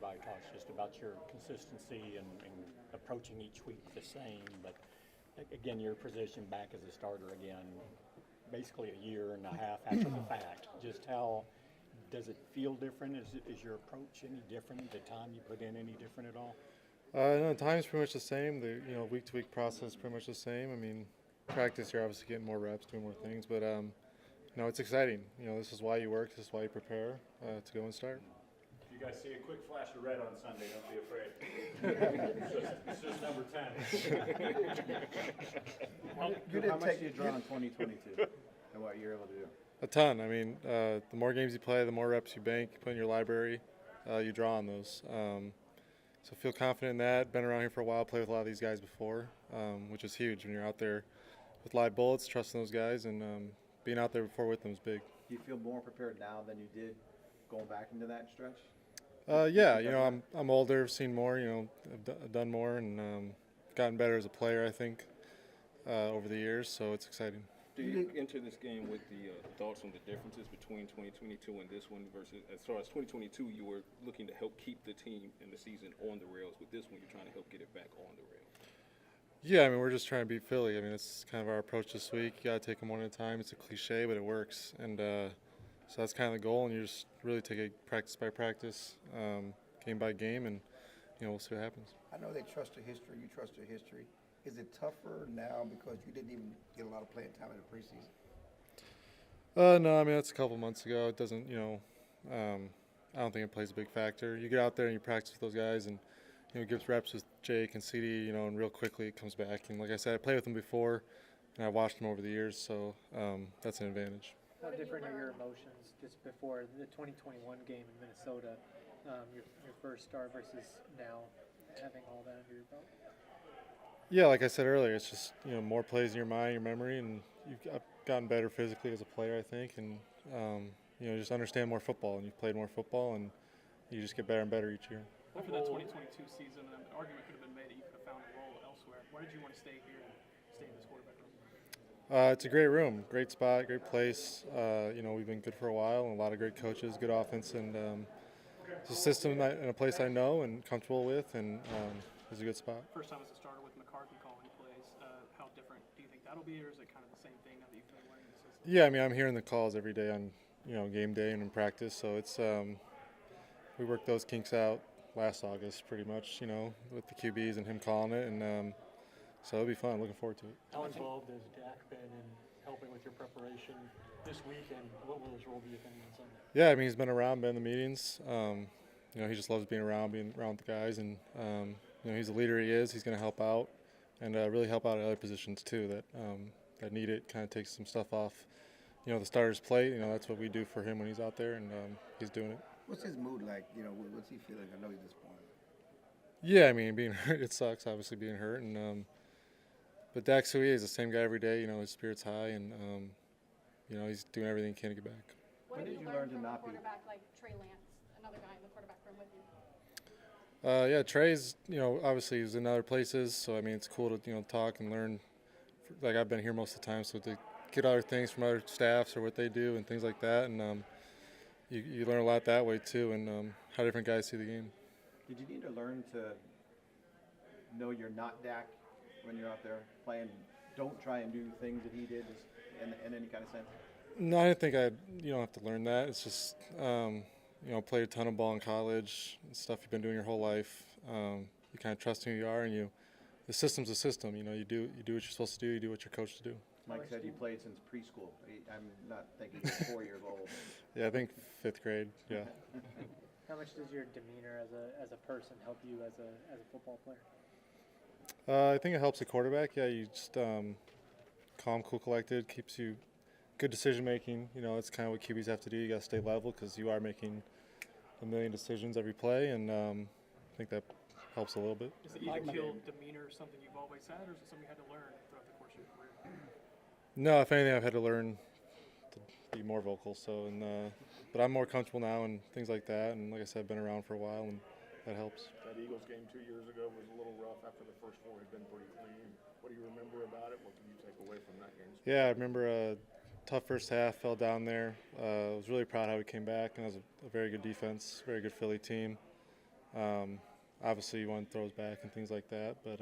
everybody talks just about your consistency and approaching each week the same. But again, your position back as a starter again, basically a year and a half after the fact. Just how does it feel different? Is your approach any different? The time you put in any different at all? No, time's pretty much the same. The week-to-week process is pretty much the same. I mean, practice you're obviously getting more reps, doing more things, but it's exciting. This is why you work. This is why you prepare to go and start. If you guys see a quick flash of red on Sunday, don't be afraid. It's just number 10. How much do you draw in 2022 and what you're able to do? A ton. I mean, the more games you play, the more reps you bank, you put in your library, you draw on those. So feel confident in that. Been around here for a while, played with a lot of these guys before, which is huge when you're out there with live bullets, trusting those guys, and being out there before with them is big. Do you feel more prepared now than you did going back into that stretch? Yeah, I'm older, seen more, I've done more, and gotten better as a player, I think, over the years, so it's exciting. Do you enter this game with the thoughts on the differences between 2022 and this one versus, as far as 2022, you were looking to help keep the team in the season on the rails. With this one, you're trying to help get it back on the rails. Yeah, I mean, we're just trying to beat Philly. I mean, it's kind of our approach this week. You got to take them one at a time. It's a cliche, but it works. And so that's kind of the goal, and you just really take it practice by practice, game by game, and, we'll see what happens. I know they trust your history. You trust your history. Is it tougher now because you didn't even get a lot of playing time in the preseason? No, I mean, that's a couple months ago. It doesn't, I don't think it plays a big factor. You get out there and you practice with those guys, and gives reps with Jake and CD, and real quickly it comes back. And like I said, I played with them before, and I watched them over the years, so that's an advantage. How different are your emotions just before the 2021 game in Minnesota, your first start versus now having all that under your belt? Yeah, like I said earlier, it's just more plays in your mind, your memory, and I've gotten better physically as a player, I think, and just understand more football, and you've played more football, and you just get better and better each year. After that 2022 season, an argument could have been made that you could have found a role elsewhere. Why did you want to stay here and stay in this quarterback room? It's a great room, great spot, great place. We've been good for a while, and a lot of great coaches, good offense, and it's a system and a place I know and comfortable with, and it's a good spot. First time as a starter with McCarthy calling plays. How different do you think that'll be, or is it kind of the same thing now that you've been learning the system? Yeah, I mean, I'm hearing the calls every day on game day and in practice, so it's we worked those kinks out last August pretty much, with the QBs and him calling it, and so it'll be fun. Looking forward to it. How involved has Dak been in helping with your preparation this week, and what will his role be, if any, on Sunday? Yeah, I mean, he's been around, been in the meetings. He just loves being around with the guys, and he's the leader he is. He's going to help out and really help out at other positions too that need it. Kind of takes some stuff off, the starter's plate. That's what we do for him when he's out there, and he's doing it. What's his mood like? What's he feeling? I know he's disappointed. Yeah, I mean, being hurt, it sucks, obviously, being hurt. And but Dak's who he is, the same guy every day. His spirit's high, and he's doing everything he can to get back. What did you learn from a quarterback like Trey Lance, another guy in the quarterback room with you? Yeah, Trey's, obviously he's in other places, so I mean, it's cool to, talk and learn. Like, I've been here most of the time, so to get other things from other staffs or what they do and things like that, and you learn a lot that way too, and how different guys see the game. Did you need to learn to know you're not Dak when you're out there playing? Don't try and do things that he did in any kind of sense? No, I didn't think you don't have to learn that. It's just, played a ton of ball in college, stuff you've been doing your whole life. You kind of trust who you are, and the system's a system. You do what you're supposed to do. You do what you're coached to do. Mike said he played since preschool. I'm not thinking he's 4 years old. Yeah, I think 5th grade. Yeah. How much does your demeanor as a person help you as a football player? I think it helps the quarterback. Yeah, you just calm, cool, collected, keeps you good decision making. It's kind of what QBs have to do. You got to stay level because you are making a million decisions every play, and I think that helps a little bit. Is the even keel demeanor something you've always had, or is it something you had to learn throughout the course of your career? No, if anything, I've had to learn to be more vocal. But I'm more comfortable now and things like that. And like I said, I've been around for a while, and that helps. That Eagles game 2 years ago was a little rough after the first 4 had been pretty clean. What do you remember about it? What can you take away from that game? Yeah, I remember a tough first half, fell down there. I was really proud how we came back, and it was a very good defense, very good Philly team. Obviously, one throws back and things like that, but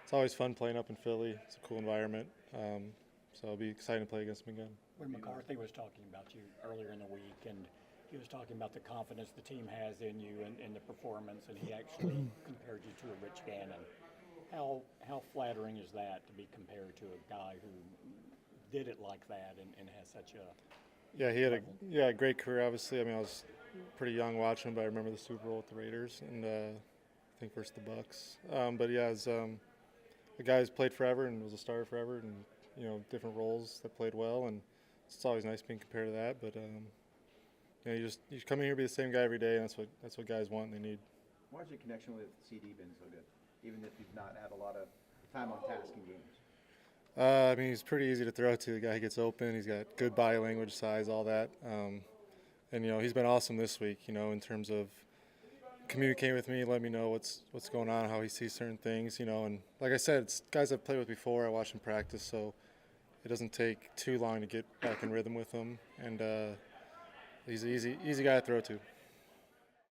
it's always fun playing up in Philly. It's a cool environment, so it'll be exciting to play against him again. When McCarthy was talking about you earlier in the week, and he was talking about the confidence the team has in you and the performance, and he actually compared you to a Rich Gannon. How flattering is that to be compared to a guy who did it like that and has such a he had a great career. Obviously, I mean, I was pretty young watching him, but I remember the Super Bowl with the Raiders and I think versus the Bucks. But yeah, as a guy who's played forever and was a starter forever, and different roles that played well, and it's always nice being compared to that. But you come in here, be the same guy every day, and that's what guys want and they need. Why has your connection with CD been so good, even if you've not had a lot of time on task in games? I mean, he's pretty easy to throw to. The guy gets open. He's got good body language, size, all that. And he's been awesome this week. In terms of communicating with me, let me know what's going on, how he sees certain things. And like I said, it's guys I've played with before. I watch him practice, so it doesn't take too long to get back in rhythm with him. And he's an easy guy to throw to.